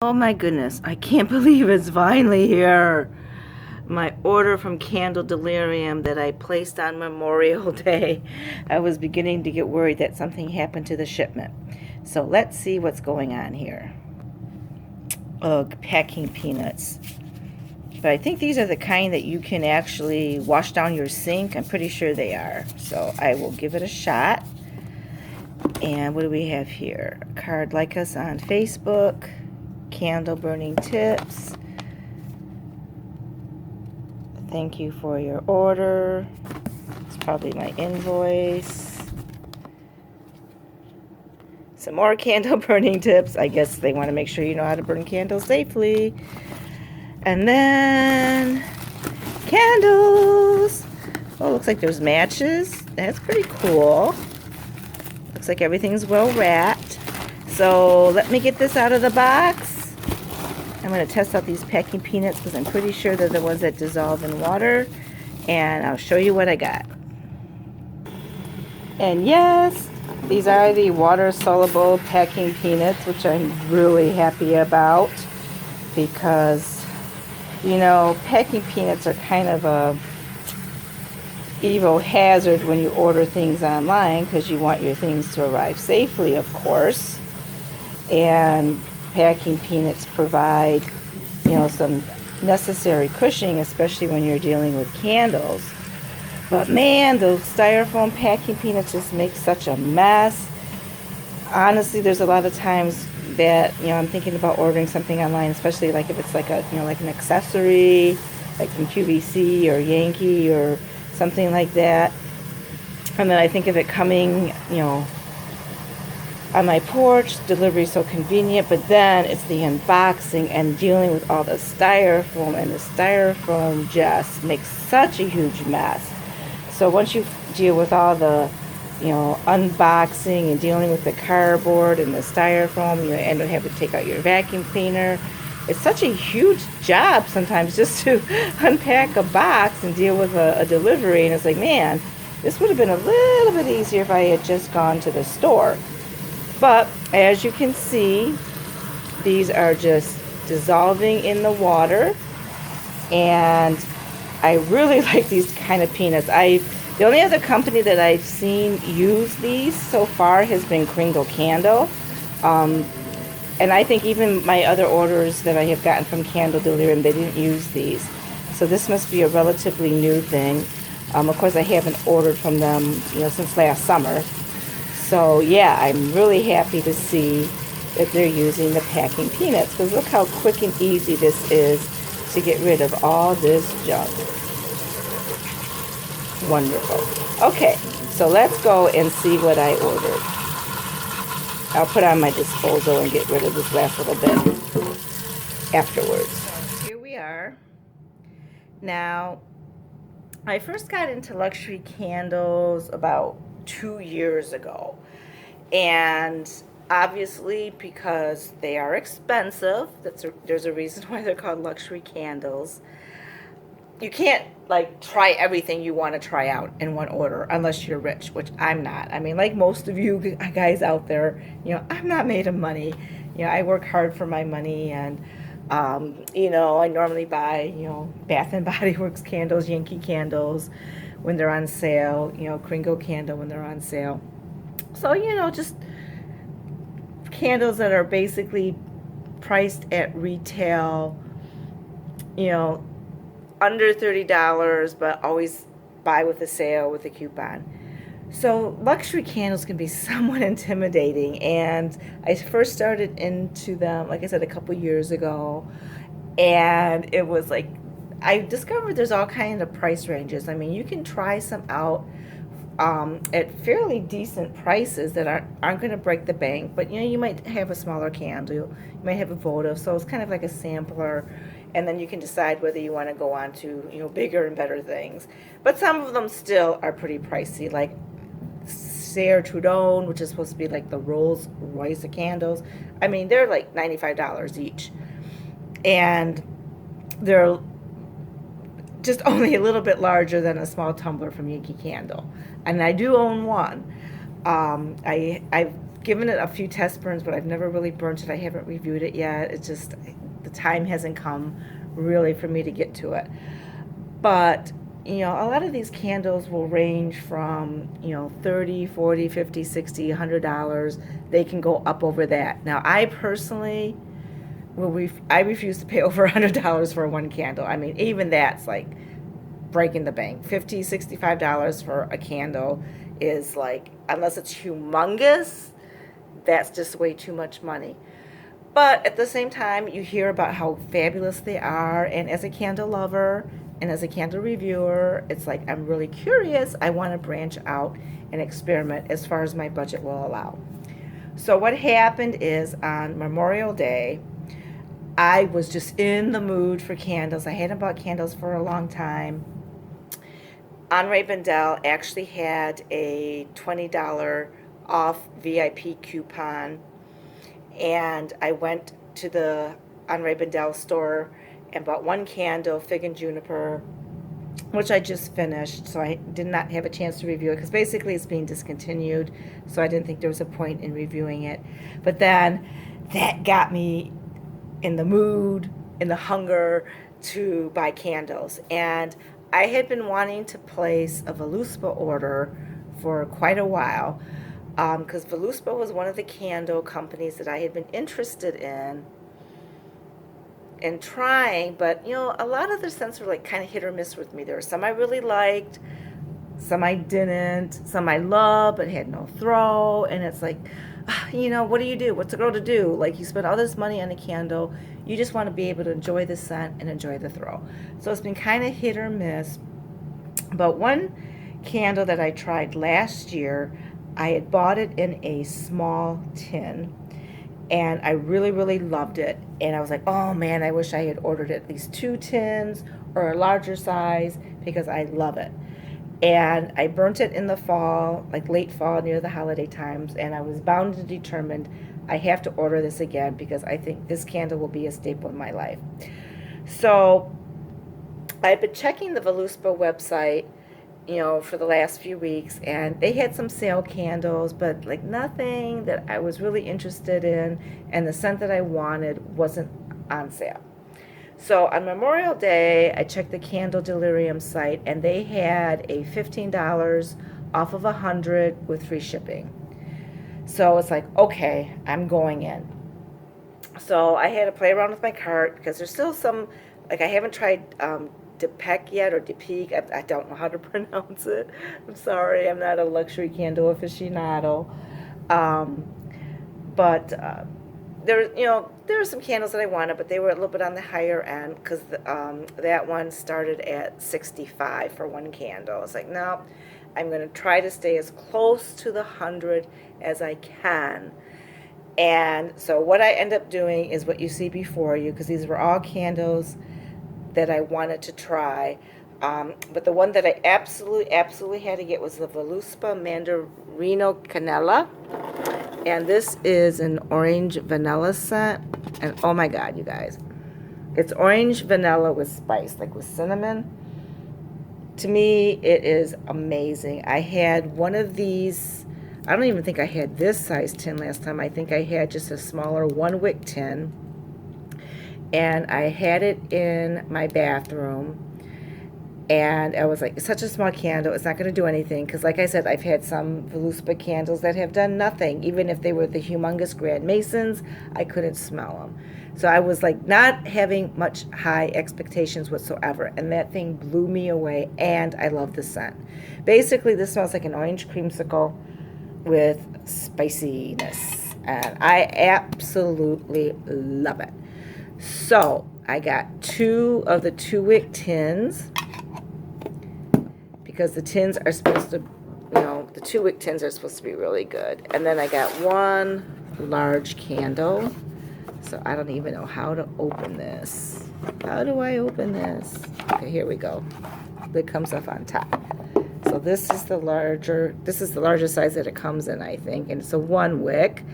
Oh my goodness, I can't believe it's finally here. My order from Candle Delirium that I placed on Memorial Day. I was beginning to get worried that something happened to the shipment. So let's see what's going on here. Oh, packing peanuts. But I think these are the kind that you can actually wash down your sink. I'm pretty sure they are. So I will give it a shot. And what do we have here? A card, like us on Facebook. Candle burning tips. Thank you for your order. It's probably my invoice. Some more candle burning tips. I guess they want to make sure you know how to burn candles safely. And then candles. Oh, looks like there's matches. That's pretty cool. Looks like everything's well wrapped. So let me get this out of the box. I'm going to test out these packing peanuts because I'm pretty sure they're the ones that dissolve in water. And I'll show you what I got. And yes, these are the water-soluble packing peanuts, which I'm really happy about. Because, you know, packing peanuts are kind of a evil hazard when you order things online because you want your things to arrive safely, of course. And packing peanuts provide, you know, some necessary cushioning, especially when you're dealing with candles. But man, those styrofoam packing peanuts just make such a mess. Honestly, there's a lot of times that, you know, I'm thinking about ordering something online, especially like if it's like a, you know, like an accessory, like from QVC or Yankee or something like that. And then I think of it coming, you know, on my porch. Delivery is so convenient, but then it's the unboxing and dealing with all the styrofoam, and the styrofoam just makes such a huge mess. So once you deal with all the, you know, unboxing and dealing with the cardboard and the styrofoam, you end up having to take out your vacuum cleaner. It's such a huge job sometimes just to unpack a box and deal with a delivery. And it's like, man, this would have been a little bit easier if I had just gone to the store. But as you can see, these are just dissolving in the water, and I really like these kind of peanuts. The only other company that I've seen use these so far has been Kringle Candle, and I think even my other orders that I have gotten from Candle Delirium, they didn't use these. So this must be a relatively new thing. Of course, I haven't ordered from them, you know, since last summer. So yeah, I'm really happy to see that they're using the packing peanuts, because look how quick and easy this is to get rid of all this junk. Wonderful. Okay, so let's go and see what I ordered. I'll put on my disposal and get rid of this last little bit afterwards. So here we are. Now, I first got into luxury candles about 2 years ago, and obviously because they are expensive, there's a reason why they're called luxury candles. You can't like try everything you want to try out in one order unless you're rich, which I'm not. I mean, like most of you guys out there, you know, I'm not made of money. You know, I work hard for my money, and you know, I normally buy, you know, Bath and Body Works candles, Yankee candles when they're on sale, you know, Kringle Candle when they're on sale. So, you know, just candles that are basically priced at retail, you know, under $30, but always buy with a sale with a coupon. So luxury candles can be somewhat intimidating, and I first started into them, like I said, a couple years ago, and it was like, I discovered there's all kinds of price ranges. I mean, you can try some out at fairly decent prices that aren't going to break the bank, but you know, you might have a smaller candle, you might have a votive, so it's kind of like a sampler, and then you can decide whether you want to go on to, you know, bigger and better things. But some of them still are pretty pricey, like Serre Trudon, which is supposed to be like the Rolls Royce of candles. I mean, they're like $95 each, and they're just only a little bit larger than a small tumbler from Yankee Candle. And I do own one. I've given it a few test burns, but I've never really burnt it. I haven't reviewed it yet. It's just, the time hasn't come really for me to get to it. But, you know, a lot of these candles will range from, you know, 30, 40, 50, 60, $100. They can go up over that. Now, I personally, I refuse to pay over $100 for one candle. I mean, even that's like breaking the bank. $50, $65 for a candle is like, unless it's humongous, that's just way too much money. But at the same time, you hear about how fabulous they are, and as a candle lover and as a candle reviewer, it's like I'm really curious. I want to branch out and experiment as far as my budget will allow. So what happened is on Memorial Day, I was just in the mood for candles. I hadn't bought candles for a long time. Henri Bendel actually had a $20 off VIP coupon, and I went to the Henri Bendel store and bought one candle, Fig and Juniper, which I just finished, so I did not have a chance to review it because basically it's being discontinued, so I didn't think there was a point in reviewing it. But then that got me in the mood, in the hunger to buy candles. And I had been wanting to place a Voluspa order for quite a while, because Voluspa was one of the candle companies that I had been interested in trying, but you know, a lot of their scents were like kind of hit or miss with me. There were some I really liked, some I didn't, some I loved but had no throw, and it's like, you know, what do you do? What's a girl to do? Like, you spend all this money on a candle, you just want to be able to enjoy the scent and enjoy the throw. So it's been kind of hit or miss. But one candle that I tried last year, I had bought it in a small tin, and I really, really loved it. And I was like, oh man, I wish I had ordered at least 2 tins or a larger size because I love it. And I burnt it in the fall, like late fall, near the holiday times, and I was bound and determined I have to order this again because I think this candle will be a staple in my life. So I've been checking the Voluspa website, you know, for the last few weeks, and they had some sale candles, but like nothing that I was really interested in, and the scent that I wanted wasn't on sale. So on Memorial Day, I checked the Candle Delirium site, and they had a $15 off of 100 with free shipping. So it's like, okay, I'm going in. So I had to play around with my cart because there's still some, like I haven't tried Depek yet, or Depeek. I don't know how to pronounce it. I'm sorry, I'm not a luxury candle aficionado. But there, you know, there were some candles that I wanted, but they were a little bit on the higher end because that one started at $65 for one candle. It's like, no, I'm going to try to stay as close to the 100 as I can. And so what I end up doing is what you see before you, because these were all candles that I wanted to try. But the one that I absolutely had to get was the Voluspa Mandarino Canela. And this is an orange vanilla scent. And oh my God, you guys. It's orange vanilla with spice, like with cinnamon. To me, it is amazing. I had one of these. I don't even think I had this size tin last time. I think I had just a smaller 1-wick tin. And I had it in my bathroom. And I was like, it's such a small candle, it's not going to do anything. Because like I said, I've had some Voluspa candles that have done nothing. Even if they were the humongous Grand Masons, I couldn't smell them. So I was like not having much high expectations whatsoever. And that thing blew me away. And I love the scent. Basically, this smells like an orange creamsicle with spiciness. And I absolutely love it. So I got 2 of the 2-wick tins, because the tins are supposed to, you know, the 2-wick tins are supposed to be really good. And then I got 1 large candle. So I don't even know how to open this. How do I open this? Okay, here we go. Lid comes off on top. So this is the larger size that it comes in, I think. And it's a 1-wick,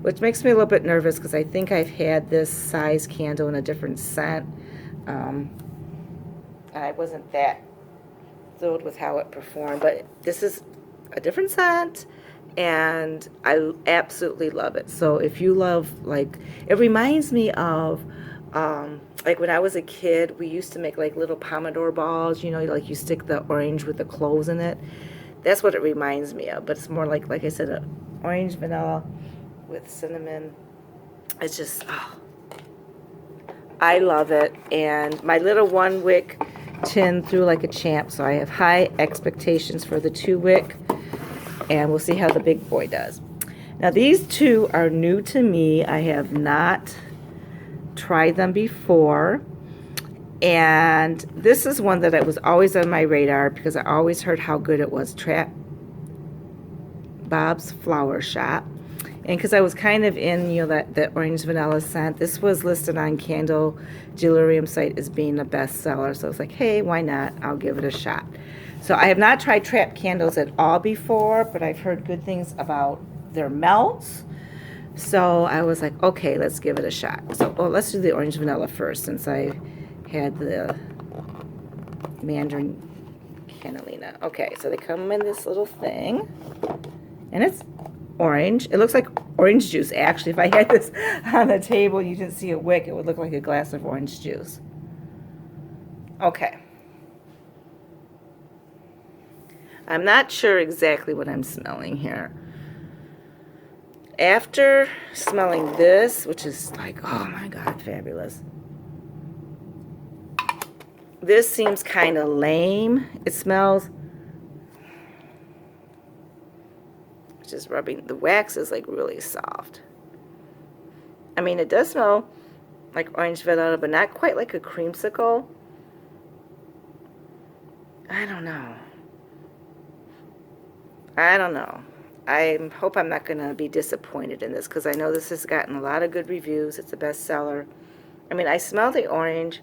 which makes me a little bit nervous because I think I've had this size candle in a different scent. And I wasn't that thrilled with how it performed, but this is a different scent, and I absolutely love it. So if you love, like, it reminds me of like when I was a kid, we used to make like little pomodoro balls, you know, like you stick the orange with the cloves in it. That's what it reminds me of, but it's more like I said, a orange vanilla with cinnamon. It's just, oh, I love it. And my little 1-wick tin threw like a champ, so I have high expectations for the 2-wick, and we'll see how the big boy does. Now these two are new to me. I have not tried them before, and this is one that was always on my radar because I always heard how good it was. Trapp Bob's Flower Shop, and because I was kind of in, you know, that orange vanilla scent. This was listed on Candle Delirium site as being a bestseller, so I was like, hey, why not? I'll give it a shot. So I have not tried Trapp candles at all before, but I've heard good things about their melts. So I was like, okay, let's give it a shot. So, well, let's do the orange vanilla first, since I had the mandarin cannellina. Okay, so they come in this little thing, and it's orange. It looks like orange juice, actually. If I had this on the table, you didn't see a wick, it would look like a glass of orange juice. Okay. I'm not sure exactly what I'm smelling here. After smelling this, which is like, oh my God, fabulous. This seems kind of lame. It smells, just rubbing, the wax is like really soft. I mean, it does smell like orange vanilla, but not quite like a creamsicle. I don't know. I hope I'm not going to be disappointed in this, because I know this has gotten a lot of good reviews. It's a bestseller. I mean, I smell the orange.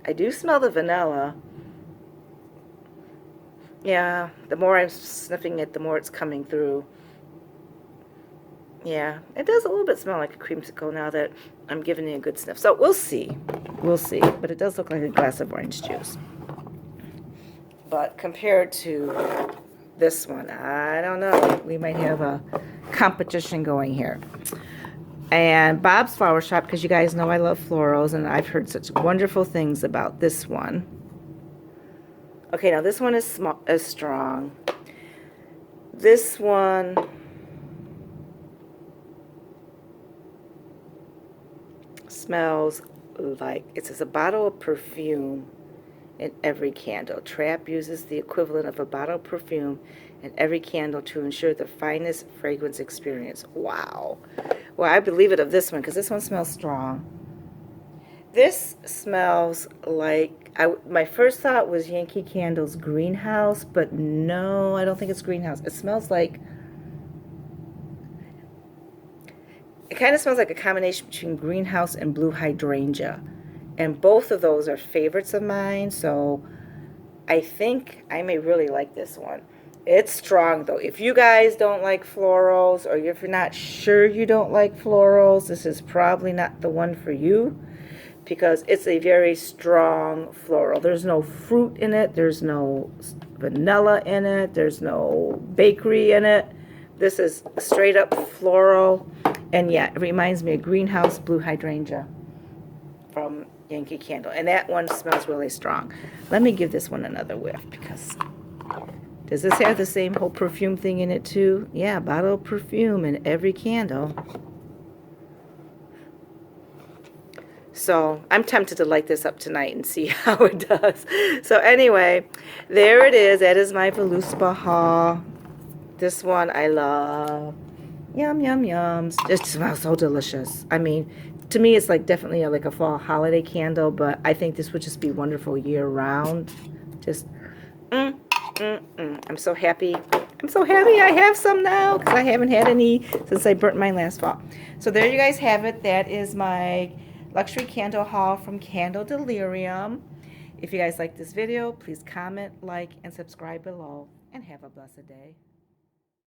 I do smell the vanilla. Yeah, the more I'm sniffing it, the more it's coming through. Yeah, it does a little bit smell like a creamsicle now that I'm giving it a good sniff. So we'll see. We'll see. But it does look like a glass of orange juice. But compared to this one, I don't know. We might have a competition going here. And Bob's Flower Shop, because you guys know I love florals, and I've heard such wonderful things about this one. Okay, now this one is strong. This one smells like, it says a bottle of perfume in every candle. Trapp uses the equivalent of a bottle of perfume in every candle to ensure the finest fragrance experience. Wow. Well, I believe it of this one, because this one smells strong. This smells like, my first thought was Yankee Candle's Greenhouse, but no, I don't think it's Greenhouse. It smells like, it kind of smells like a combination between Greenhouse and Blue Hydrangea. And both of those are favorites of mine, so I think I may really like this one. It's strong, though. If you guys don't like florals, or if you're not sure you don't like florals, this is probably not the one for you, because it's a very strong floral. There's no fruit in it. There's no vanilla in it. There's no bakery in it. This is straight up floral. And yeah, it reminds me of Greenhouse Blue Hydrangea from Yankee Candle. And that one smells really strong. Let me give this one another whiff, because does this have the same whole perfume thing in it too? Yeah, bottle of perfume in every candle. So I'm tempted to light this up tonight and see how it does. So anyway, there it is. That is my Voluspa haul. This one I love. Yum, yum, yums. It smells so delicious. I mean, to me, it's like definitely like a fall holiday candle, but I think this would just be wonderful year round. Just, I'm so happy. I'm so happy I have some now, because I haven't had any since I burnt mine last fall. So there you guys have it. That is my luxury candle haul from Candle Delirium. If you guys like this video, please comment, like, and subscribe below, and have a blessed day.